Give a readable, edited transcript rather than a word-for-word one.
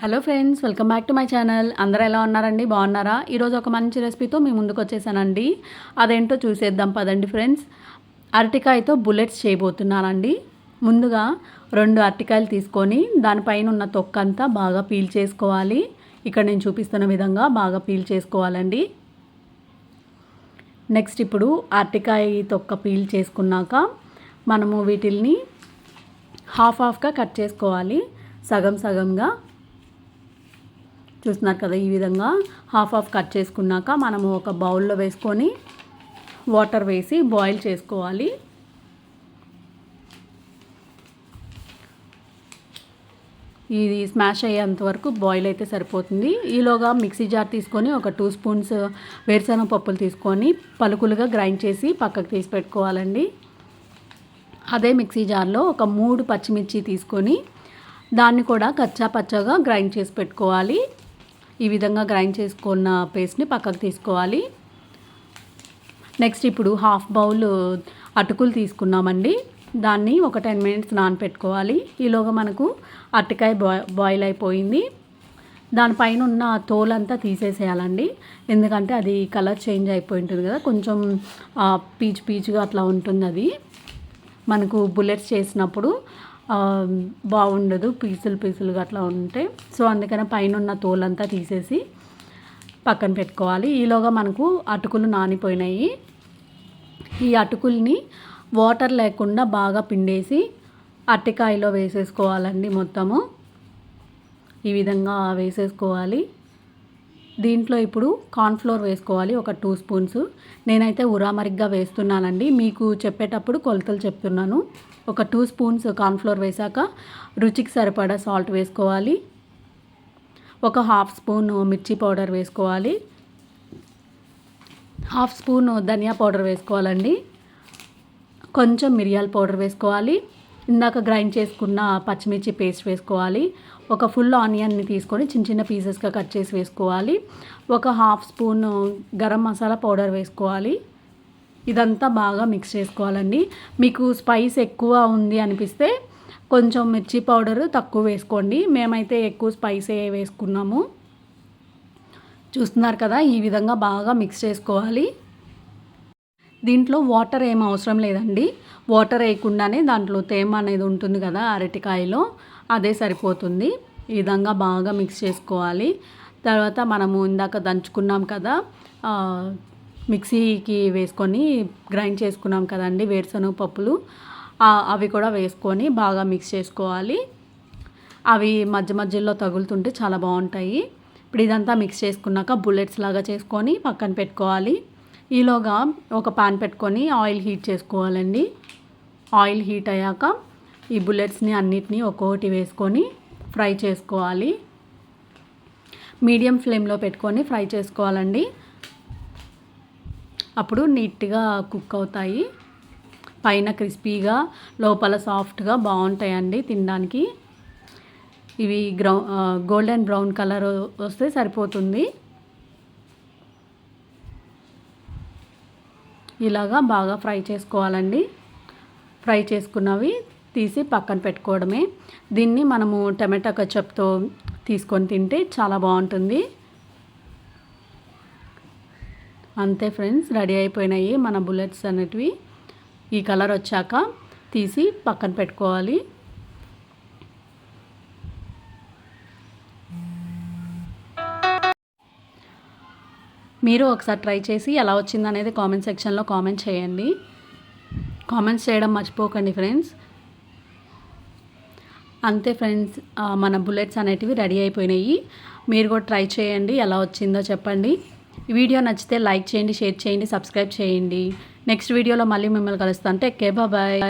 Hello friends, welcome back to my channel. అందరూ ఎలా ఉన్నారండి? బాగున్నారా? ఈరోజు ఒక మంచి రెసిపీతో మీ ముందుకు వచ్చేసానండి. అదేంటో చూసేద్దాం పదండి ఫ్రెండ్స్. అరటికాయతో బుల్లెట్స్ చేయబోతున్నానండి. ముందుగా 2 అరటికాయలు తీసుకొని దానిపైన ఉన్న తొక్కంతా బాగా పీల్ చేసుకోవాలి. ఇక్కడ నేను చూపిస్తున్న విధంగా బాగా పీల్ చేసుకోవాలండి. నెక్స్ట్ ఇప్పుడు అరటికాయ తొక్క పీల్ చేసుకున్నాక మనము వీటిల్ని హాఫ్గా కట్ చేసుకోవాలి. సగం సగంగా చూస్తున్నారు కదా, ఈ విధంగా హాఫ్ కట్ చేసుకున్నాక మనము ఒక బౌల్లో వేసుకొని వాటర్ వేసి బాయిల్ చేసుకోవాలి. ఇది స్మాష్ అయ్యేంత వరకు బాయిల్ అయితే సరిపోతుంది. ఈలోగా మిక్సీ జార్ తీసుకొని ఒక 2 స్పూన్స్ వేరుశనగ పప్పులు తీసుకొని పలుకులుగా గ్రైండ్ చేసి పక్కకు తీసి పెట్టుకోవాలండి. అదే మిక్సీ జార్లో ఒక 3 పచ్చిమిర్చి తీసుకొని దాన్ని కూడా కచ్చా పచ్చగా గ్రైండ్ చేసి పెట్టుకోవాలి. ఈ విధంగా గ్రైండ్ చేసుకున్న పేస్ట్ని పక్కకు తీసుకోవాలి. నెక్స్ట్ ఇప్పుడు హాఫ్ బౌల్ అటుకులు తీసుకున్నామండి. దాన్ని ఒక 10 మినిట్స్ నానపెట్టుకోవాలి. ఈలోగా మనకు అరటికాయ బాయిల్ అయిపోయింది. దానిపైన ఉన్న తోలంతా తీసేసేయాలండి. ఎందుకంటే అది కలర్ చేంజ్ అయిపోయి ఉంటుంది కదా, కొంచెం పీచుగా అట్లా ఉంటుంది. అది మనకు బుల్లెట్స్ చేసినప్పుడు బాగుండదు, పీసులుగా అట్లా ఉంటే. సో అందుకని పైన ఉన్న తోలంతా తీసేసి పక్కన పెట్టుకోవాలి. ఈలోగా మనకు అటుకులు నానిపోయినాయి. ఈ అటుకుల్ని వాటర్ లేకుండా బాగా పిండేసి అరటికాయలో వేసేసుకోవాలండి. మొత్తము ఈ విధంగా వేసేసుకోవాలి. దీంట్లో ఇప్పుడు కార్న్ఫ్లోర్ వేసుకోవాలి, ఒక 2 స్పూన్స్. నేనైతే ఉరామరిగ్గా వేస్తున్నానండి, మీకు చెప్పేటప్పుడు కొలతలు చెప్తున్నాను. ఒక 2 స్పూన్స్ కార్న్ఫ్లోర్ వేసాక రుచికి సరిపడా సాల్ట్ వేసుకోవాలి. ఒక హాఫ్ స్పూన్ మిర్చి పౌడర్ వేసుకోవాలి. హాఫ్ స్పూన్ ధనియా పౌడర్ వేసుకోవాలండి. కొంచెం మిరియాల పౌడర్ వేసుకోవాలి. ఇందాక గ్రైండ్ చేసుకున్న పచ్చిమిర్చి పేస్ట్ వేసుకోవాలి. ఒక ఫుల్ ఆనియన్ని తీసుకొని చిన్న పీసెస్గా కట్ చేసి వేసుకోవాలి. ఒక half spoon garam masala powder వేసుకోవాలి. ఇదంతా బాగా మిక్స్ చేసుకోవాలండి. మీకు స్పైస్ ఎక్కువ ఉంది అనిపిస్తే కొంచెం మిర్చి పౌడర్ తక్కువ వేసుకోండి. మేమైతే ఎక్కువ స్పైసే వేసుకున్నాము. చూస్తున్నారు కదా, ఈ విధంగా బాగా మిక్స్ చేసుకోవాలి. దీంట్లో వాటర్ ఏం అవసరం లేదండి. వాటర్ వేయకుండానే దాంట్లో తేమ అనేది ఉంటుంది కదా అరటికాయలో, అదే సరిపోతుంది. ఈ విధంగా బాగా మిక్స్ చేసుకోవాలి. తర్వాత మనము ఇందాక దంచుకున్నాం కదా, మిక్సీకి వేసుకొని గ్రైండ్ చేసుకున్నాం కదండి వేరుశనగ పప్పులు, అవి కూడా వేసుకొని బాగా మిక్స్ చేసుకోవాలి. అవి మధ్యలో తగులుతుంటే చాలా బాగుంటాయి. ఇప్పుడు ఇదంతా మిక్స్ చేసుకున్నాక బుల్లెట్స్ లాగా చేసుకొని పక్కన పెట్టుకోవాలి. ఈలోగా ఒక పాన్ పెట్టుకొని ఆయిల్ హీట్ చేసుకోవాలండి. ఆయిల్ హీట్ అయ్యాక ఈ బుల్లెట్స్ని అన్నిటినీ ఒక్కొక్కటి వేసుకొని ఫ్రై చేసుకోవాలి. మీడియం ఫ్లేమ్లో పెట్టుకొని ఫ్రై చేసుకోవాలండి. అప్పుడు నీట్గా కుక్ అవుతాయి. పైన క్రిస్పీగా లోపల సాఫ్ట్గా బాగుంటాయండి తినడానికి. ఇవి గోల్డెన్ బ్రౌన్ కలర్ వస్తే సరిపోతుంది. ఇలాగా బాగా ఫ్రై చేసుకోవాలండి. ఫ్రై చేసుకున్నవి తీసి పక్కన పెట్టుకోవడమే. దీన్ని మనము టమాటా కెచప్తో తీసుకొని తింటే చాలా బాగుంటుంది. అంతే ఫ్రెండ్స్, రెడీ అయిపోయినాయి మన బుల్లెట్స్ అనేటివి. ఈ కలర్ వచ్చాక తీసి పక్కన పెట్టుకోవాలి. మీరు ఒకసారి ట్రై చేసి ఎలా వచ్చిందనేది కామెంట్ సెక్షన్లో కామెంట్ చేయండి. కామెంట్స్ చేయడం మర్చిపోకండి ఫ్రెండ్స్. అంతే ఫ్రెండ్స్, మన బుల్లెట్స్ అనేటివి రెడీ అయిపోయినాయి. మీరు కూడా ట్రై చేయండి, ఎలా వచ్చిందో చెప్పండి. ఈ వీడియో నచ్చితే లైక్ చేయండి, షేర్ చేయండి, సబ్స్క్రైబ్ చేయండి. నెక్స్ట్ వీడియోలో మళ్ళీ మిమ్మల్ని కలుస్తాను. Take care, bye.